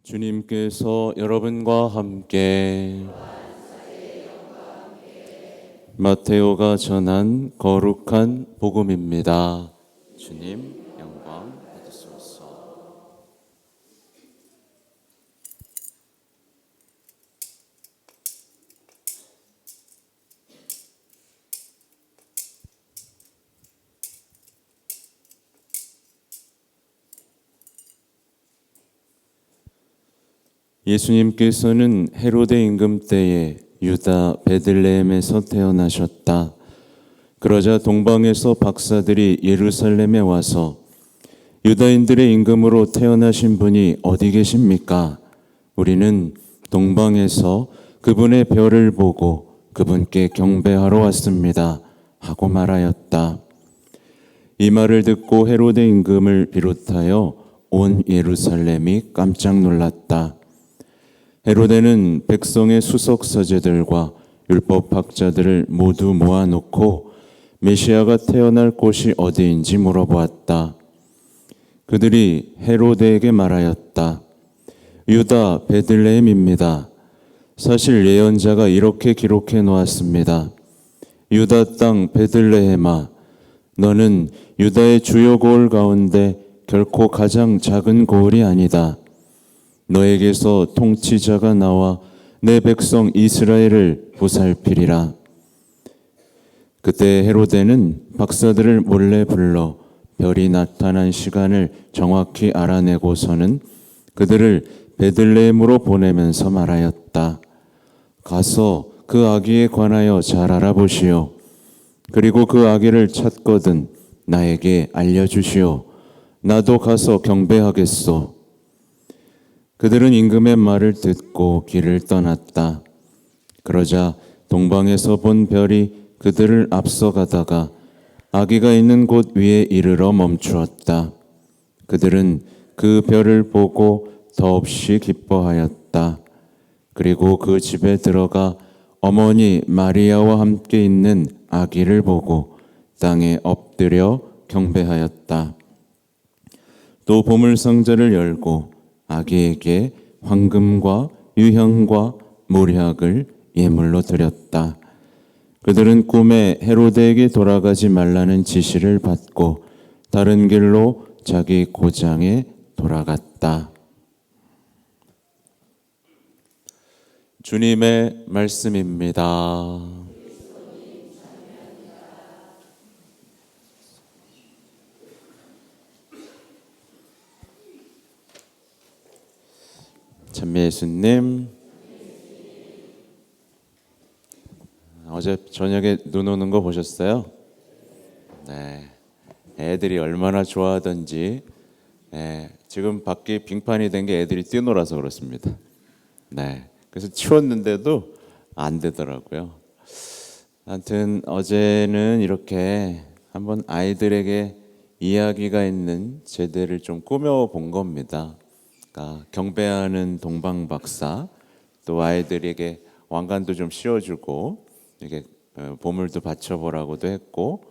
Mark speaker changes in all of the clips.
Speaker 1: 주님께서 여러분과 함께 마테오가 전한 거룩한 복음입니다. 주님 영광 받으소서. 예수님께서는 헤로데 임금 때에 유다 베들레헴에서 태어나셨다. 그러자 동방에서 박사들이 예루살렘에 와서 유다인들의 임금으로 태어나신 분이 어디 계십니까? 우리는 동방에서 그분의 별을 보고 그분께 경배하러 왔습니다. 하고 말하였다. 이 말을 듣고 헤로데 임금을 비롯하여 온 예루살렘이 깜짝 놀랐다. 헤로데는 백성의 수석 서재들과 율법학자들을 모두 모아놓고 메시아가 태어날 곳이 어디인지 물어보았다. 그들이 헤로데에게 말하였다. 유다 베들레헴입니다. 사실 예언자가 이렇게 기록해 놓았습니다. 유다 땅 베들레헴아, 너는 유다의 주요 고을 가운데 결코 가장 작은 고을이 아니다. 너에게서 통치자가 나와 내 백성 이스라엘을 보살피리라. 그때 헤로데는 박사들을 몰래 불러 별이 나타난 시간을 정확히 알아내고서는 그들을 베들레헴으로 보내면서 말하였다. 가서 그 아기에 관하여 잘 알아보시오. 그리고 그 아기를 찾거든 나에게 알려주시오. 나도 가서 경배하겠소. 그들은 임금의 말을 듣고 길을 떠났다. 그러자 동방에서 본 별이 그들을 앞서가다가 아기가 있는 곳 위에 이르러 멈추었다. 그들은 그 별을 보고 더없이 기뻐하였다. 그리고 그 집에 들어가 어머니 마리아와 함께 있는 아기를 보고 땅에 엎드려 경배하였다. 또 보물상자를 열고 아기에게 황금과 유향과 몰약을 예물로 드렸다. 그들은 꿈에 헤로데에게 돌아가지 말라는 지시를 받고 다른 길로 자기 고장에 돌아갔다. 주님의 말씀입니다. 참미 예수님, 어제 저녁에 눈 오는 거 보셨어요? 네, 애들이 얼마나 좋아하던지. 지금 밖이 빙판이 된 게 애들이 뛰놀아서 그렇습니다. 네, 그래서 치웠는데도 안 되더라고요. 아무튼 어제는 이렇게 한번 아이들에게 이야기가 있는 제대를 좀 꾸며본 겁니다. 경배하는 동방 박사, 또 아이들에게 왕관도 좀 씌워주고 이렇게 보물도 바쳐보라고도 했고,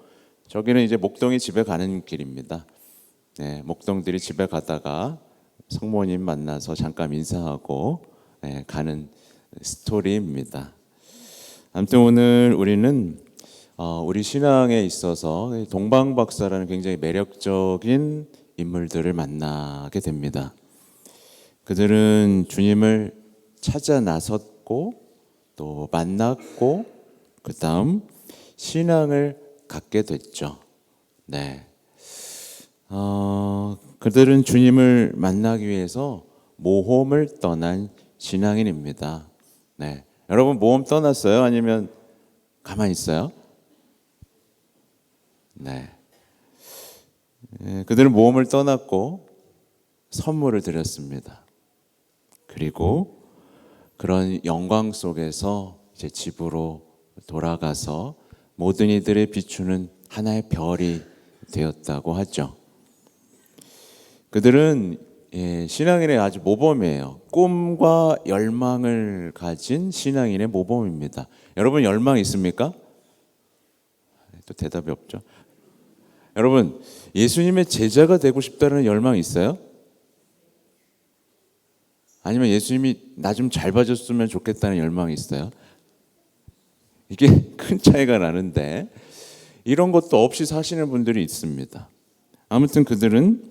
Speaker 1: 저기는 이제 목동이 집에 가는 길입니다. 네, 목동들이 집에 가다가 성모님 만나서 잠깐 인사하고 가는 스토리입니다. 아무튼 오늘 우리는 우리 신앙에 있어서 동방 박사라는 굉장히 매력적인 인물들을 만나게 됩니다. 그들은 주님을 찾아 나섰고 또 만났고 그 다음 신앙을 갖게 됐죠. 네, 그들은 주님을 만나기 위해서 모험을 떠난 신앙인입니다. 네, 여러분 모험 떠났어요? 아니면 가만히 있어요? 네, 그들은 모험을 떠났고 선물을 드렸습니다. 그리고 그런 영광 속에서 이제 집으로 돌아가서 모든 이들의 비추는 하나의 별이 되었다고 하죠. 그들은 신앙인의 아주 모범이에요. 꿈과 열망을 가진 신앙인의 모범입니다. 여러분 열망 있습니까? 또 대답이 없죠. 여러분 예수님의 제자가 되고 싶다는 열망 있어요? 아니면 예수님이 나 좀 잘 봐줬으면 좋겠다는 열망이 있어요? 이게 큰 차이가 나는데 이런 것도 없이 사시는 분들이 있습니다. 아무튼 그들은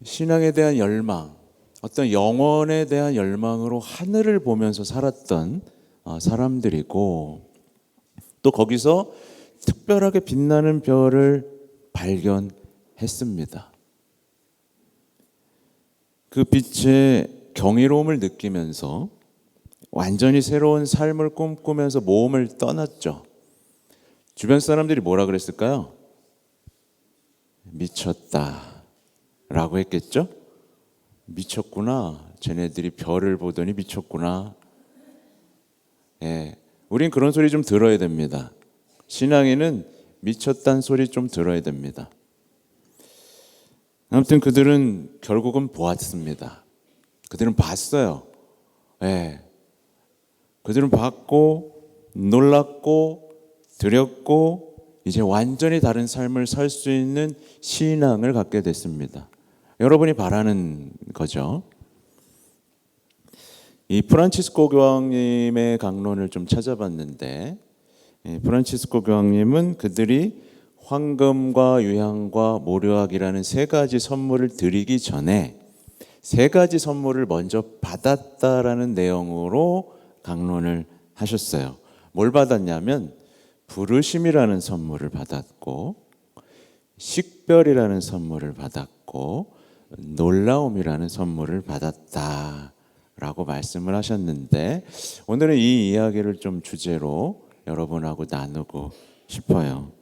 Speaker 1: 신앙에 대한 열망, 어떤 영혼에 대한 열망으로 하늘을 보면서 살았던 사람들이고, 또 거기서 특별하게 빛나는 별을 발견했습니다. 그 빛의 경이로움을 느끼면서 완전히 새로운 삶을 꿈꾸면서 모험을 떠났죠. 주변 사람들이 뭐라 그랬을까요? 미쳤다 라고 했겠죠? 미쳤구나. 쟤네들이 별을 보더니 미쳤구나. 예, 우린 그런 소리 좀 들어야 됩니다. 신앙인은 미쳤다는 소리 좀 들어야 됩니다. 아무튼 그들은 결국은 보았습니다. 그들은 봤어요. 예, 그들은 봤고 놀랐고 두렵고 이제 완전히 다른 삶을 살 수 있는 신앙을 갖게 됐습니다. 여러분이 바라는 거죠. 이 프란치스코 교황님의 강론을 좀 찾아봤는데, 프란치스코 교황님은 그들이 황금과 유향과 모략이라는 세 가지 선물을 드리기 전에 세 가지 선물을 먼저 받았다라는 내용으로 강론을 하셨어요. 뭘 받았냐면 부르심이라는 선물을 받았고, 식별이라는 선물을 받았고, 놀라움이라는 선물을 받았다라고 말씀을 하셨는데, 오늘은 이 이야기를 좀 주제로 여러분하고 나누고 싶어요.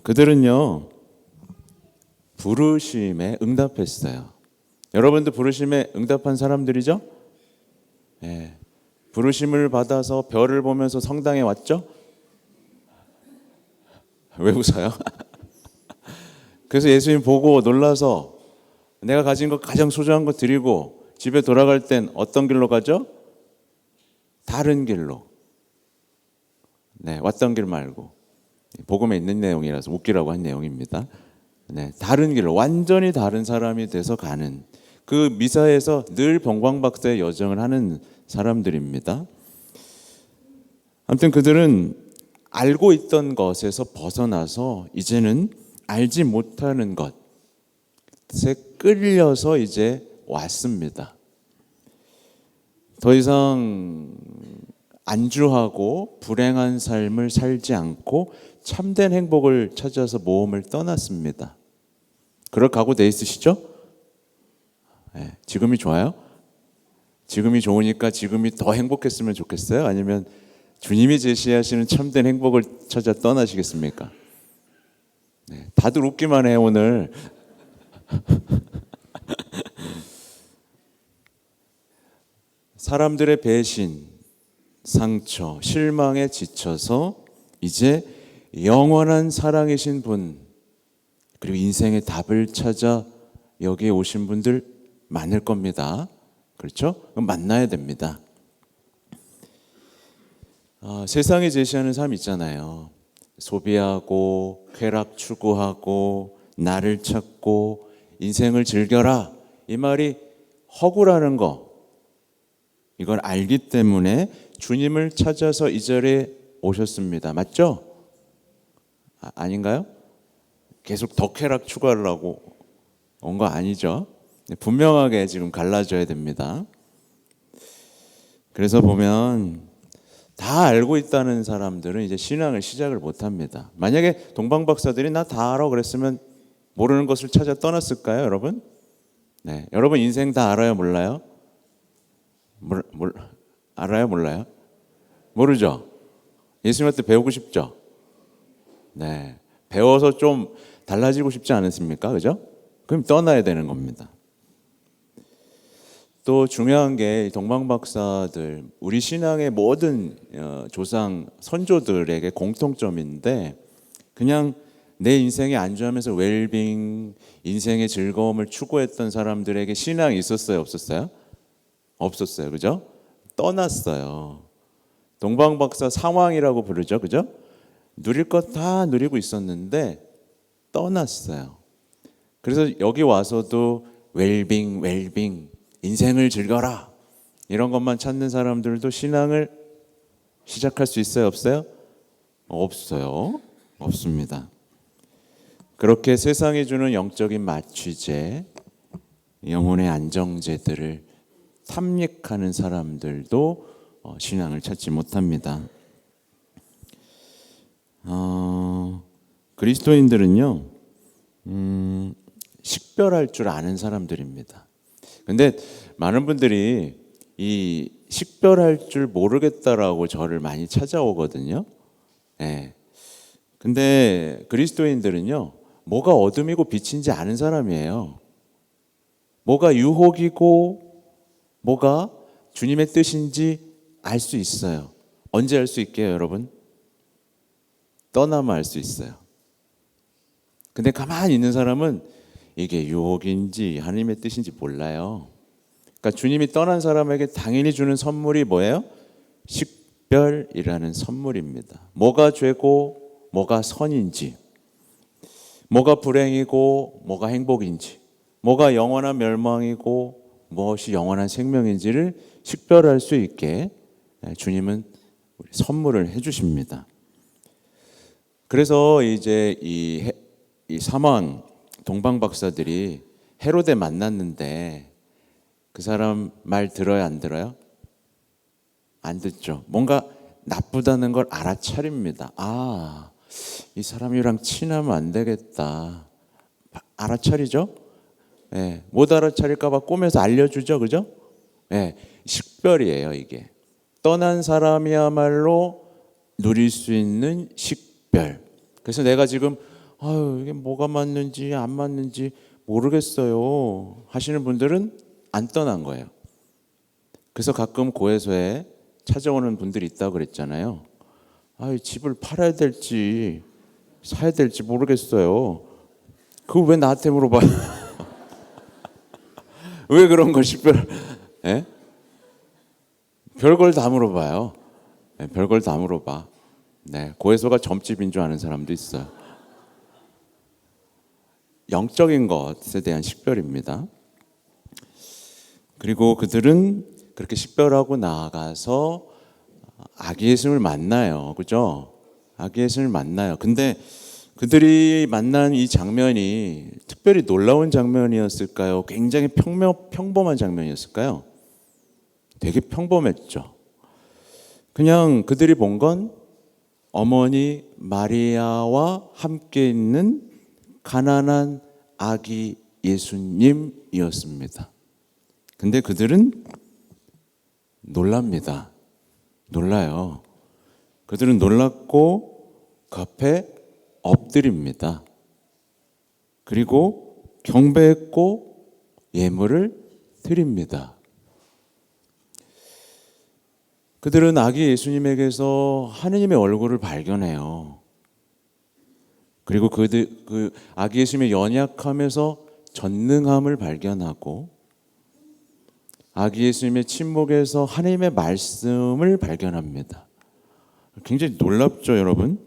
Speaker 1: 그들은요 부르심에 응답했어요. 여러분도 부르심에 응답한 사람들이죠? 네. 부르심을 받아서 별을 보면서 성당에 왔죠? 왜 웃어요? 그래서 예수님 보고 놀라서 내가 가진 것 가장 소중한 거 드리고 집에 돌아갈 땐 어떤 길로 가죠? 다른 길로. 네, 왔던 길 말고. 복음에 있는 내용이라서 웃기라고 한 내용입니다. 네, 다른 길로, 완전히 다른 사람이 돼서 가는, 그 미사에서 늘 병광박사의 여정을 하는 사람들입니다. 아무튼 그들은 알고 있던 것에서 벗어나서 이제는 알지 못하는 것에 끌려서 이제 왔습니다. 더 이상 안주하고 불행한 삶을 살지 않고 참된 행복을 찾아서 모험을 떠났습니다. 그럴 각오 돼 있으시죠? 네, 지금이 좋아요? 지금이 좋으니까 지금이 더 행복했으면 좋겠어요? 아니면 주님이 제시하시는 참된 행복을 찾아 떠나시겠습니까? 네, 다들 웃기만 해요 오늘. 사람들의 배신, 상처, 실망에 지쳐서 이제 영원한 사랑이신 분, 그리고 인생의 답을 찾아 여기에 오신 분들 많을 겁니다. 그렇죠? 그럼 만나야 됩니다. 세상이 제시하는 삶 있잖아요. 소비하고 쾌락 추구하고 나를 찾고 인생을 즐겨라, 이 말이 허구라는 거, 이걸 알기 때문에 주님을 찾아서 이 자리에 오셨습니다. 맞죠? 아닌가요? 계속 더 쾌락 추구하려고 온 거 아니죠? 분명하게 지금 갈라져야 됩니다. 그래서 보면 다 알고 있다는 사람들은 이제 신앙을 시작을 못합니다. 만약에 동방박사들이 나 다 알아 그랬으면 모르는 것을 찾아 떠났을까요, 여러분? 네, 여러분 인생 다 알아요, 몰라요? 알아요, 몰라요? 모르죠? 예수님한테 배우고 싶죠? 네, 배워서 좀 달라지고 싶지 않으십니까? 그죠? 그럼 떠나야 되는 겁니다. 또 중요한 게 동방박사들, 우리 신앙의 모든 조상 선조들에게 공통점인데, 그냥 내 인생에 안주하면서 웰빙, 인생의 즐거움을 추구했던 사람들에게 신앙이 있었어요, 없었어요? 없었어요, 그죠? 떠났어요. 동방박사 상황이라고 부르죠, 그죠? 누릴 것 다 누리고 있었는데 떠났어요. 그래서 여기 와서도 웰빙, 인생을 즐겨라 이런 것만 찾는 사람들도 신앙을 시작할 수 있어요, 없어요? 없어요. 없습니다. 그렇게 세상이 주는 영적인 마취제, 영혼의 안정제들을 탐닉하는 사람들도 신앙을 찾지 못합니다. 그리스도인들은요, 식별할 줄 아는 사람들입니다. 근데 많은 분들이 이 식별할 줄 모르겠다라고 저를 많이 찾아오거든요. 예. 근데 그리스도인들은요, 뭐가 어둠이고 빛인지 아는 사람이에요. 뭐가 유혹이고 뭐가 주님의 뜻인지 알 수 있어요. 언제 알 수 있게요, 여러분? 떠나면 알 수 있어요. 근데 가만히 있는 사람은 이게 유혹인지 하나님의 뜻인지 몰라요. 그러니까 주님이 떠난 사람에게 당연히 주는 선물이 뭐예요? 식별이라는 선물입니다. 뭐가 죄고 뭐가 선인지, 뭐가 불행이고 뭐가 행복인지, 뭐가 영원한 멸망이고 무엇이 영원한 생명인지를 식별할 수 있게 주님은 선물을 해주십니다. 그래서 이제 이 사망 동방 박사들이 헤로데 만났는데 그 사람 말 들어요, 안 들어요? 안 듣죠. 뭔가 나쁘다는 걸 알아차립니다. 아, 이 사람이랑 친하면 안 되겠다. 알아차리죠? 예, 못 알아차릴까 봐 꼬매서 알려주죠, 그죠? 예, 식별이에요, 이게. 떠난 사람이야말로 누릴 수 있는 식별. 그래서 내가 지금 이게 뭐가 맞는지 안 맞는지 모르겠어요 하시는 분들은 안 떠난 거예요. 그래서 가끔 고해소에 찾아오는 분들이 있다고 그랬잖아요. 집을 팔아야 될지 사야 될지 모르겠어요. 그거 왜 나한테 물어봐? 왜 그런 걸 식별? 예? 별걸 다 물어봐요. 네, 별걸 다 물어봐. 네, 고해소가 점집인 줄 아는 사람도 있어요. 영적인 것에 대한 식별입니다. 그리고 그들은 그렇게 식별하고 나아가서 아기 예수님을 만나요. 그죠? 아기 예수님을 만나요. 근데 그들이 만난 이 장면이 특별히 놀라운 장면이었을까요? 굉장히 평범한 장면이었을까요? 되게 평범했죠. 그냥 그들이 본 건 어머니 마리아와 함께 있는 가난한 아기 예수님이었습니다. 근데 그들은 놀랍니다. 놀라요. 그들은 놀랐고 그 앞에 엎드립니다. 그리고 경배했고 예물을 드립니다. 그들은 아기 예수님에게서 하느님의 얼굴을 발견해요. 그리고 그 아기 예수님의 연약함에서 전능함을 발견하고 아기 예수님의 침묵에서 하나님의 말씀을 발견합니다. 굉장히 놀랍죠, 여러분?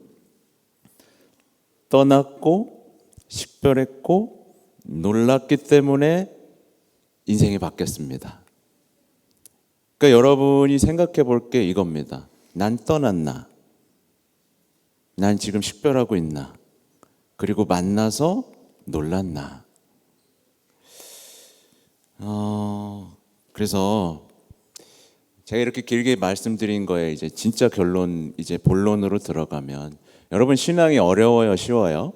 Speaker 1: 떠났고 식별했고 놀랐기 때문에 인생이 바뀌었습니다. 그러니까 여러분이 생각해 볼 게 이겁니다. 난 떠났나? 난 지금 식별하고 있나? 그리고 만나서 놀랐나? 그래서 제가 이렇게 길게 말씀드린 거에 이제 진짜 결론, 이제 본론으로 들어가면 여러분 신앙이 어려워요, 쉬워요?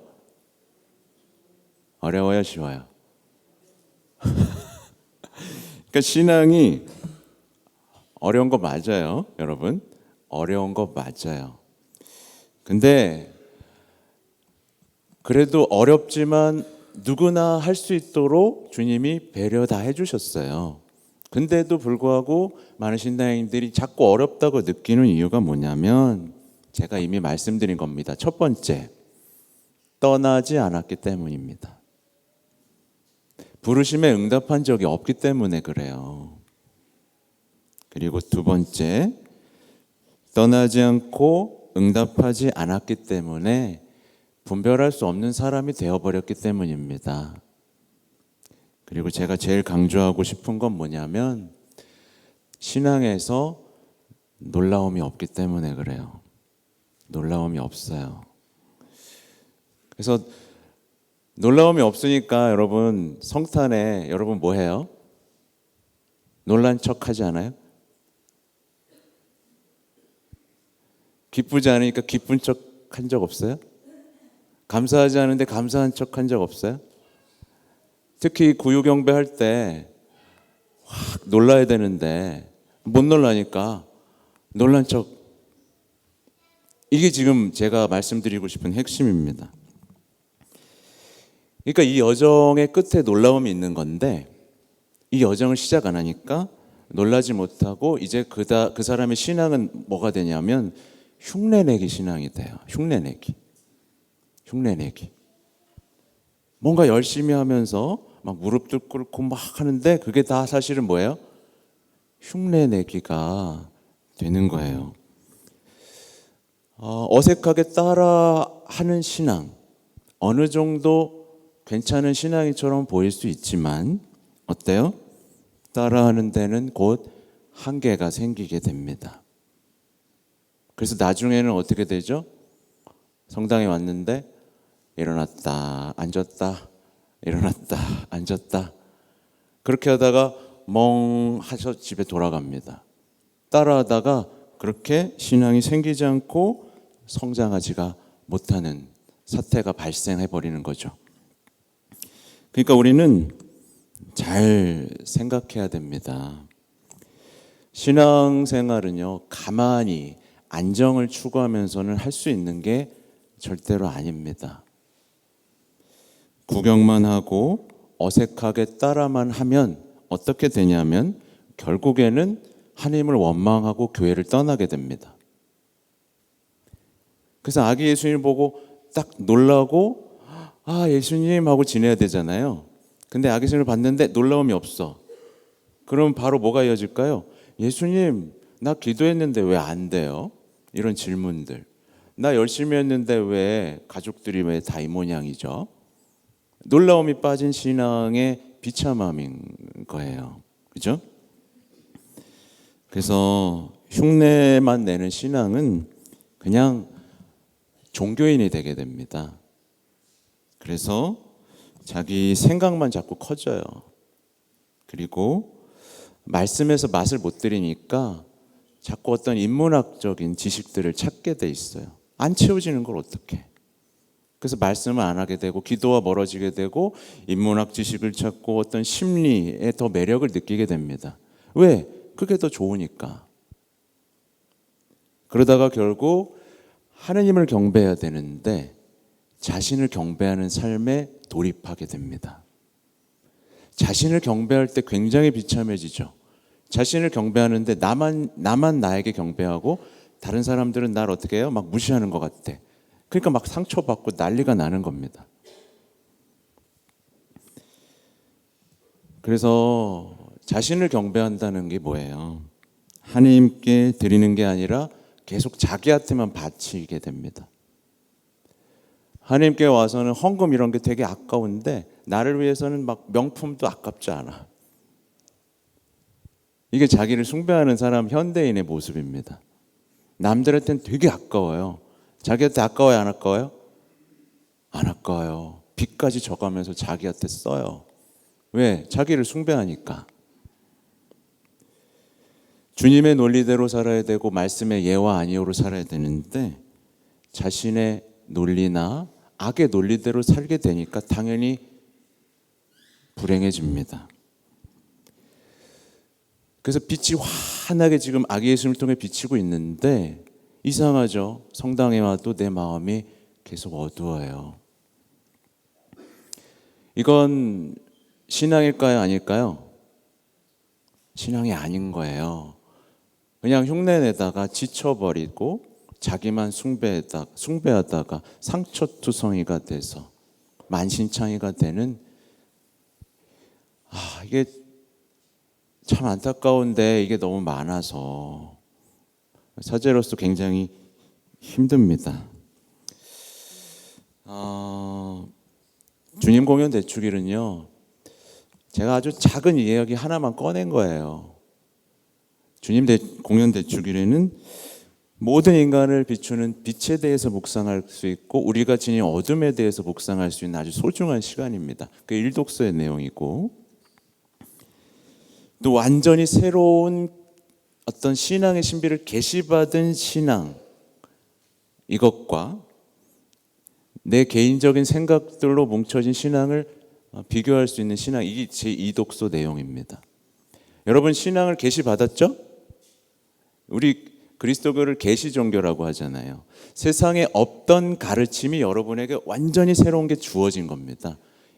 Speaker 1: 어려워요, 쉬워요? 그러니까 신앙이 어려운 거 맞아요, 여러분. 어려운 거 맞아요. 근데 그래도 어렵지만 누구나 할 수 있도록 주님이 배려 다 해주셨어요. 근데도 불구하고 많은 신앙인들이 자꾸 어렵다고 느끼는 이유가 뭐냐면 제가 이미 말씀드린 겁니다. 첫 번째, 떠나지 않았기 때문입니다. 부르심에 응답한 적이 없기 때문에 그래요. 그리고 두 번째, 떠나지 않고 응답하지 않았기 때문에 분별할 수 없는 사람이 되어버렸기 때문입니다. 그리고 제가 제일 강조하고 싶은 건 뭐냐면 신앙에서 놀라움이 없기 때문에 그래요. 놀라움이 없어요. 그래서 놀라움이 없으니까 여러분 성탄에 여러분 뭐 해요? 놀란 척 하지 않아요? 기쁘지 않으니까 기쁜 척 한 적 없어요? 감사하지 않은데 감사한 척 한 적 없어요? 특히 구유 경배할 때 확 놀라야 되는데 못 놀라니까 놀란 척. 이게 지금 제가 말씀드리고 싶은 핵심입니다. 그러니까 이 여정의 끝에 놀라움이 있는 건데 이 여정을 시작 안 하니까 놀라지 못하고 이제 그 사람의 신앙은 뭐가 되냐면 흉내내기 신앙이 돼요. 흉내내기. 뭔가 열심히 하면서 막 무릎도 꿇고 막 하는데 그게 다 사실은 뭐예요? 흉내내기가 되는 거예요. 어색하게 따라하는 신앙, 어느 정도 괜찮은 신앙이처럼 보일 수 있지만 어때요? 따라하는 데는 곧 한계가 생기게 됩니다. 그래서 나중에는 어떻게 되죠? 성당에 왔는데 일어났다 앉았다 일어났다 앉았다 그렇게 하다가 멍하셔 집에 돌아갑니다. 따라하다가 그렇게 신앙이 생기지 않고 성장하지가 못하는 사태가 발생해 버리는 거죠. 그러니까 우리는 잘 생각해야 됩니다. 신앙생활은요, 가만히 안정을 추구하면서는 할 수 있는 게 절대로 아닙니다. 구경만 하고 어색하게 따라만 하면 어떻게 되냐면 결국에는 하나님을 원망하고 교회를 떠나게 됩니다. 그래서 아기 예수님을 보고 딱 놀라고 예수님 하고 지내야 되잖아요. 근데 아기 예수님을 봤는데 놀라움이 없어. 그럼 바로 뭐가 이어질까요? 예수님, 나 기도했는데 왜 안 돼요? 이런 질문들. 나 열심히 했는데 왜 가족들이 왜 다 이 모양이죠? 놀라움이 빠진 신앙의 비참함인 거예요. 그죠? 그래서 흉내만 내는 신앙은 그냥 종교인이 되게 됩니다. 그래서 자기 생각만 자꾸 커져요. 그리고 말씀에서 맛을 못 들이니까 자꾸 어떤 인문학적인 지식들을 찾게 돼 있어요. 안 채워지는 걸 어떡해. 그래서 말씀을 안 하게 되고 기도와 멀어지게 되고 인문학 지식을 찾고 어떤 심리에 더 매력을 느끼게 됩니다. 왜? 그게 더 좋으니까. 그러다가 결국 하느님을 경배해야 되는데 자신을 경배하는 삶에 돌입하게 됩니다. 자신을 경배할 때 굉장히 비참해지죠. 자신을 경배하는데 나만 나에게 경배하고 다른 사람들은 날 어떻게 해요? 막 무시하는 것 같아. 그러니까 막 상처받고 난리가 나는 겁니다. 그래서 자신을 경배한다는 게 뭐예요? 하나님께 드리는 게 아니라 계속 자기한테만 바치게 됩니다. 하나님께 와서는 헌금 이런 게 되게 아까운데 나를 위해서는 막 명품도 아깝지 않아. 이게 자기를 숭배하는 사람 현대인의 모습입니다. 남들한테는 되게 아까워요. 자기한테 아까워요, 안 아까워요? 안 아까워요. 빚까지 져가면서 자기한테 써요. 왜? 자기를 숭배하니까. 주님의 논리대로 살아야 되고 말씀의 예와 아니오로 살아야 되는데 자신의 논리나 악의 논리대로 살게 되니까 당연히 불행해집니다. 그래서 빛이 환하게 지금 아기 예수님을 통해 비치고 있는데 이상하죠. 성당에 와도 내 마음이 계속 어두워요. 이건 신앙일까요? 아닐까요? 신앙이 아닌 거예요. 그냥 흉내내다가 지쳐버리고 자기만 숭배하다가 상처투성이가 돼서 만신창이가 되는 이게 참 안타까운데 이게 너무 많아서 사제로서 굉장히 힘듭니다. 주님 공연 대축일은요 제가 아주 작은 이야기 하나만 꺼낸 거예요. 주님 공연 대축일에는 모든 인간을 비추는 빛에 대해서 묵상할 수 있고 우리가 지닌 어둠에 대해서 묵상할 수 있는 아주 소중한 시간입니다. 그 일독서의 내용이고, 또 완전히 새로운 어떤 신앙의 신비를 계시받은 신앙, 이것과 내 개인적인 생각들로 뭉쳐진 신앙을 비교할 수 있는 신앙, 이게 제 2독서 내용입니다. 여러분, 신앙을 계시받았죠? 우리 그리스도교를 계시 종교라고 하잖아요. 세상에 없던 가르침이 여러분에게 완전히 새로운 게 주어진 겁니다.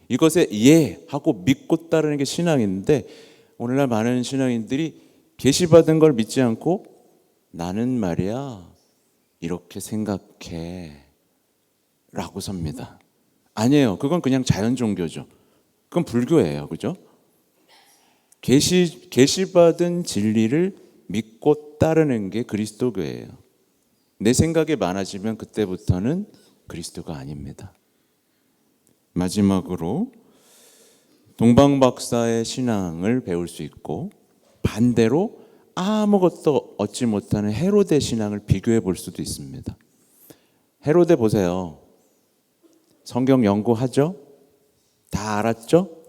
Speaker 1: 이것에 예 하고 믿고 따르는 게 신앙인데, 오늘날 많은 신앙인들이 계시받은 걸 믿지 않고 나는 말이야 이렇게 생각해 라고 섭니다. 아니에요. 그건 그냥 자연 종교죠. 그건 불교예요. 그죠? 계시받은 진리를 믿고 따르는 게 그리스도교예요. 내 생각이 많아지면 그때부터는 그리스도가 아닙니다. 마지막으로 동방 박사의 신앙을 배울 수 있고, 반대로 아무것도 얻지 못하는 헤로데 신앙을 비교해 볼 수도 있습니다. 헤로데 보세요. 성경 연구하죠? 다 알았죠?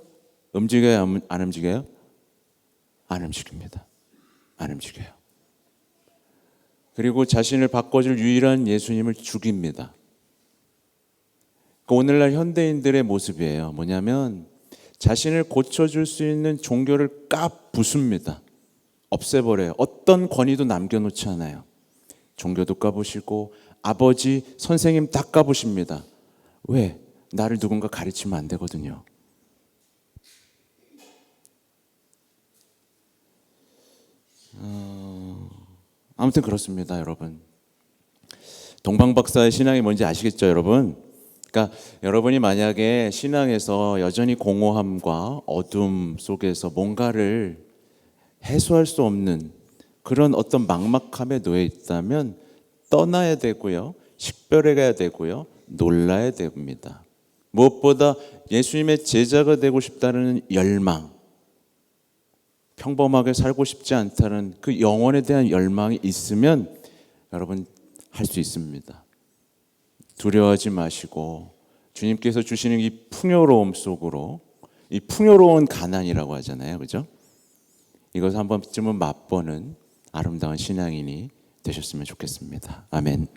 Speaker 1: 움직여요? 안 움직여요? 안 움직입니다. 안 움직여요. 그리고 자신을 바꿔줄 유일한 예수님을 죽입니다. 오늘날 현대인들의 모습이에요. 뭐냐면 자신을 고쳐줄 수 있는 종교를 까부숩니다. 없애버려요. 어떤 권위도 남겨놓지 않아요. 종교도 까부시고 아버지, 선생님 다 까부십니다. 왜? 나를 누군가 가르치면 안 되거든요. 아무튼 그렇습니다, 여러분. 동방박사의 신앙이 뭔지 아시겠죠, 여러분? 그러니까 여러분이 만약에 신앙에서 여전히 공허함과 어둠 속에서 뭔가를 해소할 수 없는 그런 어떤 막막함에 놓여 있다면 떠나야 되고요, 식별해야 되고요, 놀라야 됩니다. 무엇보다 예수님의 제자가 되고 싶다는 열망, 평범하게 살고 싶지 않다는 그 영혼에 대한 열망이 있으면 여러분 할 수 있습니다. 두려워하지 마시고 주님께서 주시는 이 풍요로움 속으로, 이 풍요로운 가난이라고 하잖아요, 그죠? 이것을 한 번쯤은 맛보는 아름다운 신앙인이 되셨으면 좋겠습니다. 아멘.